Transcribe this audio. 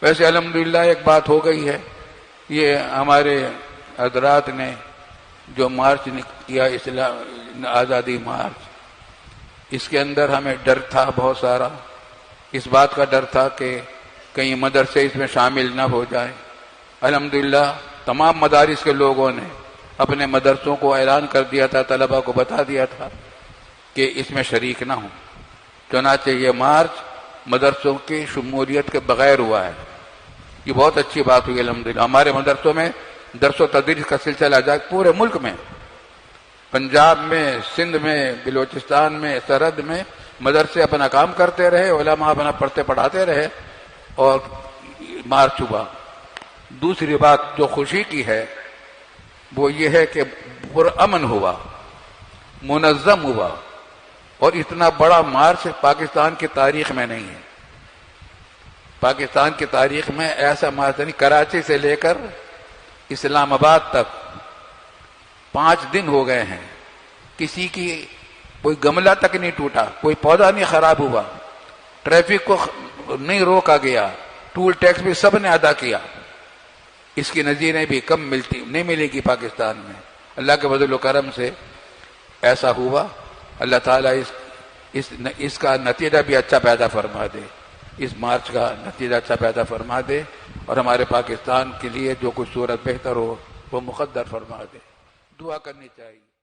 ویسے الحمدللہ ایک بات ہو گئی ہے، یہ ہمارے حضرات نے جو مارچ کیا اسلام آزادی مارچ، اس کے اندر ہمیں ڈر تھا بہت سارا، اس بات کا ڈر تھا کہ کہیں مدرسے اس میں شامل نہ ہو جائیں۔ الحمدللہ تمام مدارس کے لوگوں نے اپنے مدرسوں کو اعلان کر دیا تھا، طلباء کو بتا دیا تھا کہ اس میں شریک نہ ہوں، چنانچہ یہ مارچ مدرسوں کی شمولیت کے بغیر ہوا ہے۔ یہ بہت اچھی بات ہوئی الحمدللہ۔ ہمارے مدرسوں میں درس و تدریس کا سلسلہ جائے پورے ملک میں، پنجاب میں، سندھ میں، بلوچستان میں، سرحد میں مدرسے اپنا کام کرتے رہے، علماء اپنا پڑھتے پڑھاتے رہے اور مارچ ہوا۔ دوسری بات جو خوشی کی ہے وہ یہ ہے کہ پرامن ہوا، منظم ہوا، اور اتنا بڑا مارچ پاکستان کی تاریخ میں نہیں ہے۔ پاکستان کی تاریخ میں ایسا مارچ نہیں، کراچی سے لے کر اسلام آباد تک 5 دن ہو گئے ہیں، کسی کی کوئی گملہ تک نہیں ٹوٹا، کوئی پودا نہیں خراب ہوا، ٹریفک کو نہیں روکا گیا، ٹول ٹیکس بھی سب نے ادا کیا۔ اس کی نظیریں بھی کم نہیں ملے گی پاکستان میں۔ اللہ کے فضل و کرم سے ایسا ہوا۔ اللہ تعالیٰ اس کا نتیجہ بھی اچھا پیدا فرما دے، اس مارچ کا نتیجہ اچھا پیدا فرما دے، اور ہمارے پاکستان کے لیے جو کچھ صورت بہتر ہو وہ مقدر فرما دے۔ دعا کرنی چاہیے۔